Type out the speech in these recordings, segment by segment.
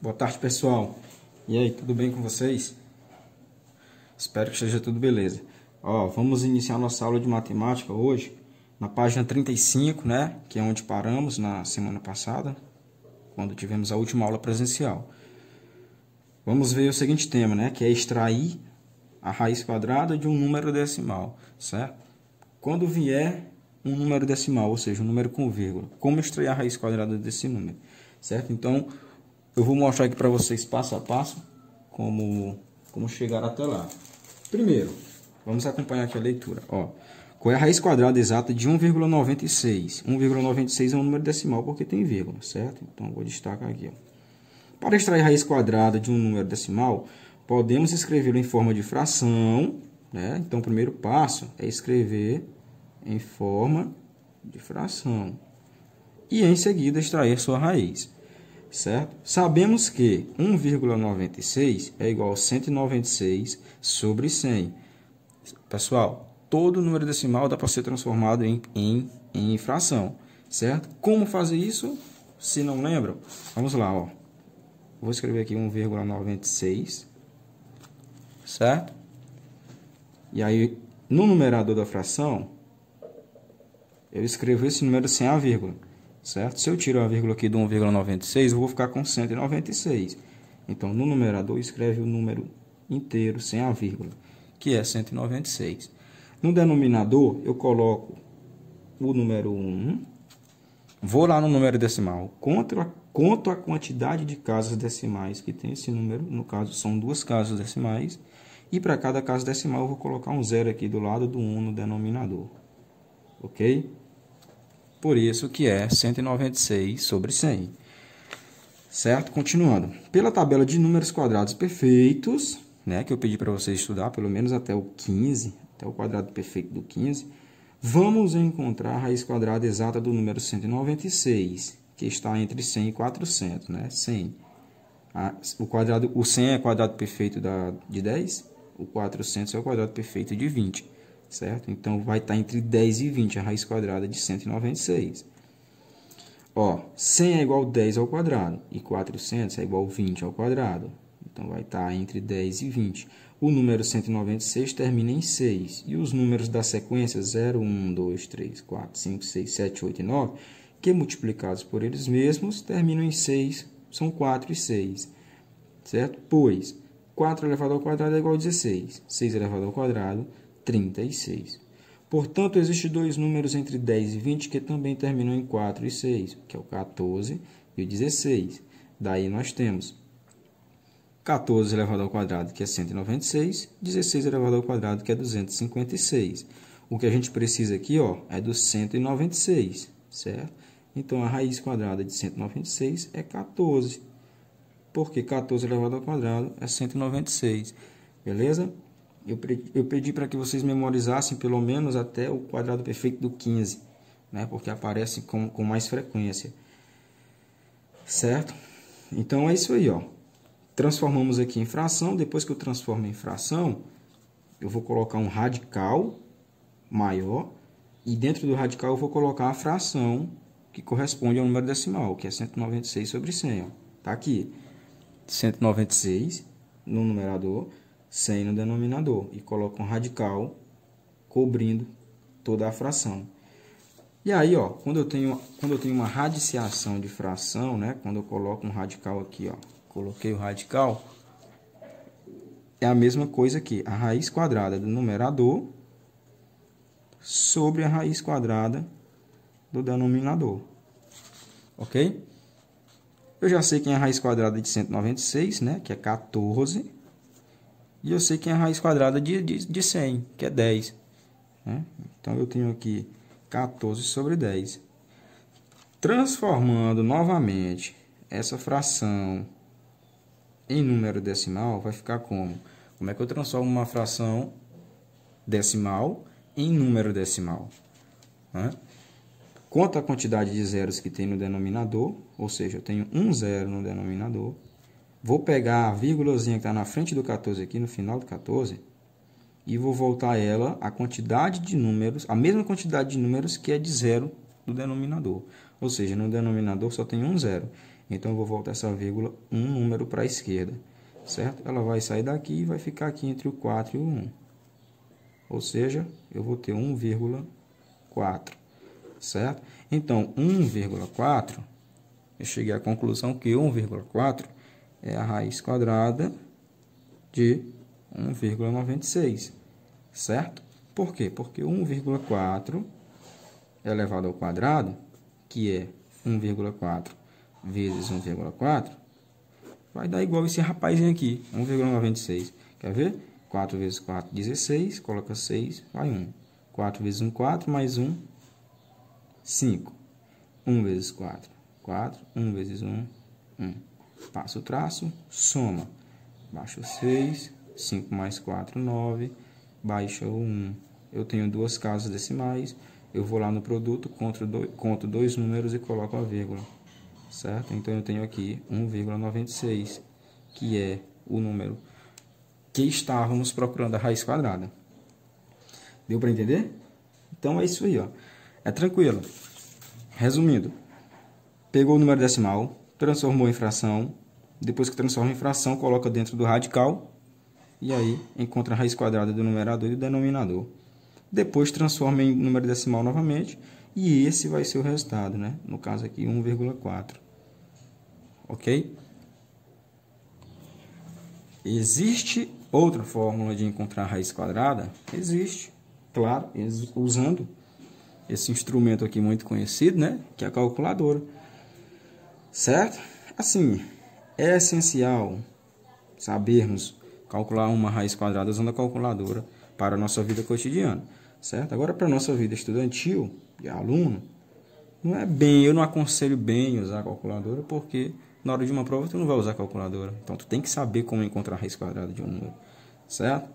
Boa tarde, pessoal. E aí, tudo bem com vocês? Espero que esteja tudo beleza. Vamos iniciar nossa aula de matemática hoje na página 35, né? Que é onde paramos na semana passada, quando tivemos a última aula presencial. Vamos ver o seguinte tema, né? Que é extrair a raiz quadrada de um número decimal, certo? Quando vier um número decimal, ou seja, um número com vírgula, como extrair a raiz quadrada desse número, certo? Então, eu vou mostrar aqui para vocês passo a passo como chegar até lá. Primeiro, vamos acompanhar aqui a leitura. Qual é a raiz quadrada exata de 1,96? 1,96 é um número decimal porque tem vírgula, certo? Então, eu vou destacar aqui. Para extrair a raiz quadrada de um número decimal, podemos escrevê-lo em forma de fração, né? Então, o primeiro passo é escrever em forma de fração. E, em seguida, extrair sua raiz. Certo? Sabemos que 1,96 é igual a 196 sobre 100. Pessoal, todo número decimal dá para ser transformado em fração. Certo? Como fazer isso? Se não lembram, vamos lá. Vou escrever aqui 1,96. Certo? E aí, no numerador da fração, eu escrevo esse número sem a vírgula. Certo? Se eu tiro a vírgula aqui do 1,96, eu vou ficar com 196. Então, no numerador, escreve o número inteiro sem a vírgula, que é 196. No denominador, eu coloco o número 1, vou lá no número decimal, conto a quantidade de casas decimais que tem esse número, no caso, são 2 casas decimais, e para cada casa decimal, eu vou colocar um 0 aqui do lado do 1 no denominador. Ok? Por isso que é 196 sobre 100. Certo? Continuando. Pela tabela de números quadrados perfeitos, né, que eu pedi para vocês estudar, pelo menos até o 15, até o quadrado perfeito do 15, vamos encontrar a raiz quadrada exata do número 196, que está entre 100 e 400, né? 100. O 100 é quadrado perfeito de 10, o 400 é o quadrado perfeito de 20. Certo? Então, vai estar entre 10 e 20 a raiz quadrada de 196. 100 é igual a 10 ao quadrado e 400 é igual a 20 ao quadrado. Então, vai estar entre 10 e 20. O número 196 termina em 6. E os números da sequência 0, 1, 2, 3, 4, 5, 6, 7, 8 e 9, que multiplicados por eles mesmos, terminam em 6, são 4 e 6. Certo? Pois 4 elevado ao quadrado é igual a 16. 6 elevado ao quadrado 36. Portanto, existem 2 números entre 10 e 20 que também terminam em 4 e 6, que é o 14 e o 16. Daí nós temos 14 elevado ao quadrado, que é 196, 16 elevado ao quadrado, que é 256. O que a gente precisa aqui, é do 196, certo? Então, a raiz quadrada de 196 é 14, porque 14 elevado ao quadrado é 196, beleza? Eu pedi para que vocês memorizassem pelo menos até o quadrado perfeito do 15, né? Porque aparece com mais frequência. Certo? Então, é isso aí, Transformamos aqui em fração. Depois que eu transformo em fração, eu vou colocar um radical maior. E dentro do radical eu vou colocar a fração que corresponde ao número decimal, que é 196 sobre 100. Tá aqui. 196 no numerador, 100 no denominador, e coloco um radical cobrindo toda a fração. E aí, quando eu tenho uma radiciação de fração, né, quando eu coloco um radical aqui, coloquei o radical, é a mesma coisa aqui, a raiz quadrada do numerador sobre a raiz quadrada do denominador. Ok? Eu já sei quem é a raiz quadrada de 196, né, que é 14. E eu sei que é a raiz quadrada de 100, que é 10. Né? Então, eu tenho aqui 14 sobre 10. Transformando novamente essa fração em número decimal, vai ficar como? Como é que eu transformo uma fração decimal em número decimal? Né? Conta a quantidade de zeros que tem no denominador, ou seja, eu tenho um zero no denominador. Vou pegar a vírgulazinha que está na frente do 14 aqui, no final do 14, e vou voltar ela a quantidade de números, a mesma quantidade de números que é de zero do denominador. Ou seja, no denominador só tem um zero. Então, eu vou voltar essa vírgula um número para a esquerda, certo? Ela vai sair daqui e vai ficar aqui entre o 4 e o 1. Ou seja, eu vou ter 1,4, certo? Então, 1,4, eu cheguei à conclusão que 1,4 é a raiz quadrada de 1,96, certo? Por quê? Porque 1,4 elevado ao quadrado, que é 1,4 vezes 1,4, vai dar igual esse rapazinho aqui, 1,96. Quer ver? 4 vezes 4, 16. Coloca 6, vai 1. 4 vezes 1, 4. Mais 1, 5. 1 vezes 4, 4. 1 vezes 1, 1. Passa o traço, soma. Baixa o 6. 5 mais 4, 9. Baixa o 1. Eu tenho duas casas decimais. Eu vou lá no produto, conto dois números e coloco a vírgula. Certo? Então, eu tenho aqui 1,96, que é o número que estávamos procurando a raiz quadrada. Deu para entender? Então, é isso aí, ó. É tranquilo. Resumindo, pegou o número decimal, transformou em fração. Depois que transforma em fração, coloca dentro do radical. E aí, encontra a raiz quadrada do numerador e do denominador. Depois, transforma em número decimal novamente. E esse vai ser o resultado, né? No caso aqui, 1,4. Ok? Existe outra fórmula de encontrar a raiz quadrada? Existe, claro, usando esse instrumento aqui muito conhecido, né? Que é a calculadora. Certo? Assim, é essencial sabermos calcular uma raiz quadrada usando a calculadora para a nossa vida cotidiana. Certo? Agora, para a nossa vida estudantil, de aluno, não é bem, eu não aconselho bem usar a calculadora, porque na hora de uma prova tu não vai usar a calculadora. Então, tu tem que saber como encontrar a raiz quadrada de um número, certo?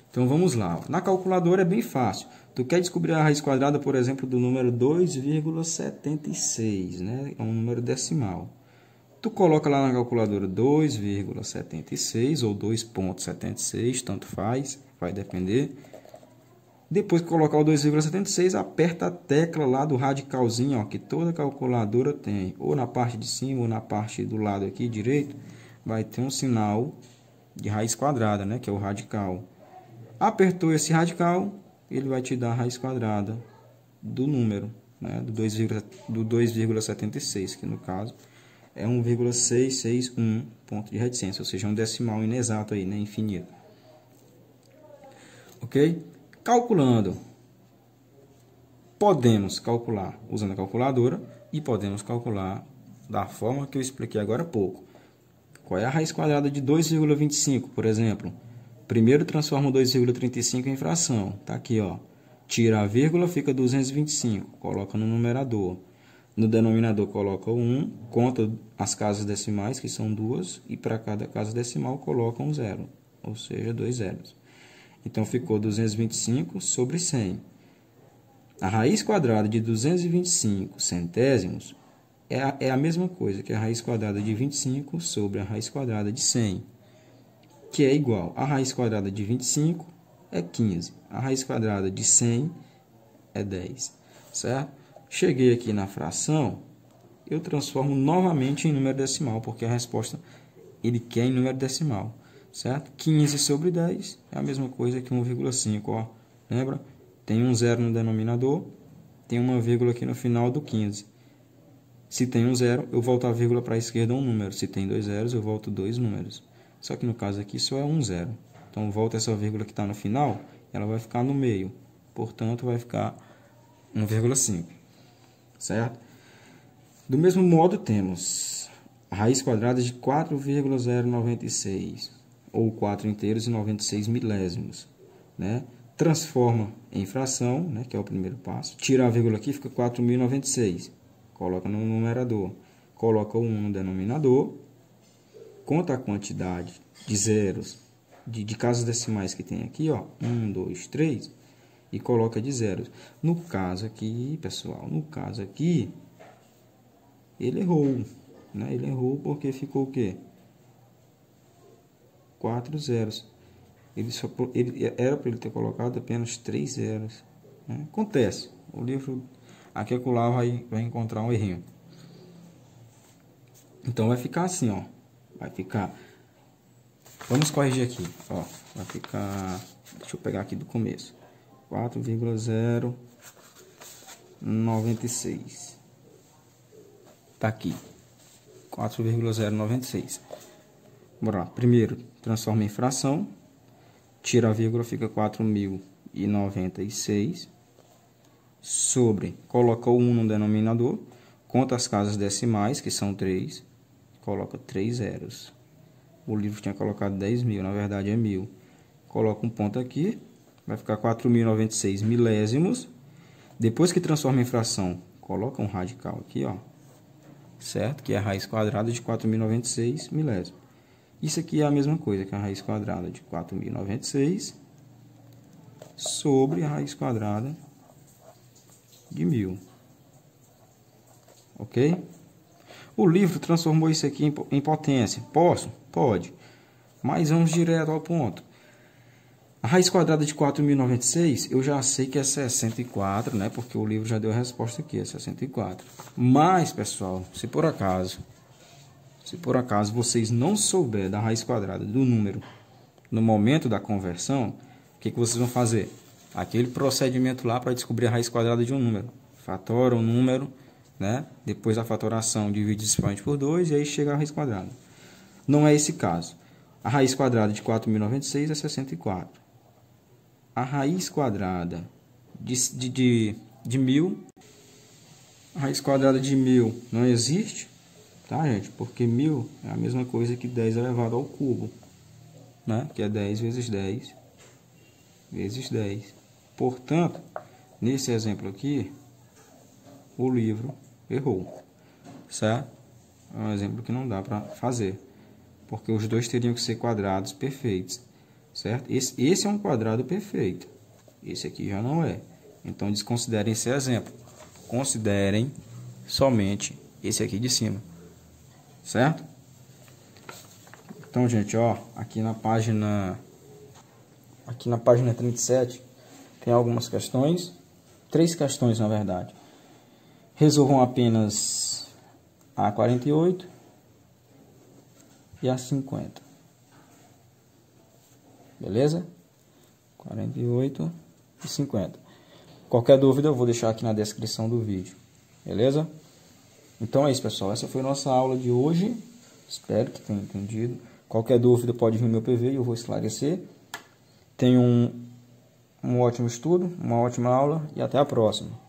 Então, vamos lá. Na calculadora é bem fácil. Tu quer descobrir a raiz quadrada, por exemplo, do número 2,76, né? É um número decimal. Tu coloca lá na calculadora 2,76 ou 2,76, tanto faz, vai depender. Depois que colocar o 2,76, aperta a tecla lá do radicalzinho, ó, que toda calculadora tem. Ou na parte de cima ou na parte do lado aqui direito, vai ter um sinal de raiz quadrada, né, que é o radical. Apertou esse radical, ele vai te dar a raiz quadrada do número, né, do 2,76, que no caso é 1,661 ponto de reticência, ou seja, um decimal inexato aí, né, infinito. Ok? Calculando, podemos calcular usando a calculadora e podemos calcular da forma que eu expliquei agora há pouco. Qual é a raiz quadrada de 2,25, por exemplo? Primeiro transforma o 2,35 em fração. Tá aqui, ó. Tira a vírgula, fica 225. Coloca no numerador. No denominador coloca o 1, conta as casas decimais, que são duas, e para cada casa decimal coloca um zero, ou seja, 2 zeros. Então, ficou 225 sobre 100. A raiz quadrada de 225 centésimos é a mesma coisa que a raiz quadrada de 25 sobre a raiz quadrada de 100, que é igual. A raiz quadrada de 25 é 15. A raiz quadrada de 100 é 10. Certo? Cheguei aqui na fração, eu transformo novamente em número decimal, porque a resposta ele quer em número decimal. Certo? 15 sobre 10 é a mesma coisa que 1,5. Ó. Lembra? Tem um zero no denominador, tem uma vírgula aqui no final do 15. Se tem um zero, eu volto a vírgula para a esquerda um número. Se tem dois zeros, eu volto dois números. Só que no caso aqui só é um zero. Então, volta essa vírgula que está no final, ela vai ficar no meio. Portanto, vai ficar 1,5. Certo? Do mesmo modo, temos a raiz quadrada de 4,096. Ou 4 inteiros e 96 milésimos, né? Transforma em fração, né, que é o primeiro passo. Tira a vírgula aqui, fica 4.096. Coloca no numerador. Coloca o 1 no denominador. Conta a quantidade de zeros, de casas decimais que tem aqui, ó. 1, 2, 3. E coloca de zeros. No caso aqui, pessoal, no caso aqui, ele errou, né? Ele errou porque ficou o quê? 4 zeros. Era para ele ter colocado apenas 3 zeros. Né? Acontece. O livro aqui e acolá vai encontrar um errinho. Então vai ficar assim, ó. Vai ficar... Vamos corrigir aqui, ó. Vai ficar... Deixa eu pegar aqui do começo. 4,096. Tá aqui. 4,096. Bora lá. Primeiro, transforma em fração. Tira a vírgula, fica 4.096. Sobre, coloca o 1 no denominador. Conta as casas decimais, que são 3. Coloca 3 zeros. O livro tinha colocado 10.000, na verdade é 1.000. Coloca um ponto aqui. Vai ficar 4.096 milésimos. Depois que transforma em fração, coloca um radical aqui, ó. Certo? Que é a raiz quadrada de 4.096 milésimos. Isso aqui é a mesma coisa que a raiz quadrada de 4.096 sobre a raiz quadrada de 1.000. Ok? O livro transformou isso aqui em potência. Posso? Pode. Mas vamos direto ao ponto. A raiz quadrada de 4.096, eu já sei que é 64, né? Porque o livro já deu a resposta aqui, é 64. Mas, pessoal, se por acaso vocês não souberem da raiz quadrada do número no momento da conversão, o que vocês vão fazer? Aquele procedimento lá para descobrir a raiz quadrada de um número. Fatora o número, né? Depois da fatoração, divide o expoente por 2 e aí chega a raiz quadrada. Não é esse caso. A raiz quadrada de 4.096 é 64. A raiz quadrada de 1.000, a raiz quadrada de 1.000 não existe, tá, gente? Porque 1.000 é a mesma coisa que 10 elevado ao cubo, né? Que é 10 vezes 10 vezes 10. Portanto, nesse exemplo aqui, o livro errou, certo? É um exemplo que não dá para fazer, porque os dois teriam que ser quadrados perfeitos, certo? Esse é um quadrado perfeito, esse aqui já não é. Então desconsiderem esse exemplo, considerem somente esse aqui de cima, certo? Então, gente, ó, aqui na página 37 tem algumas questões, 3 questões na verdade. Resolvam apenas a 48 e a 50. Beleza? 48 e 50. Qualquer dúvida eu vou deixar aqui na descrição do vídeo. Beleza? Então é isso, pessoal. Essa foi a nossa aula de hoje. Espero que tenham entendido. Qualquer dúvida pode vir no meu PV e eu vou esclarecer. Tenham um ótimo estudo, uma ótima aula e até a próxima.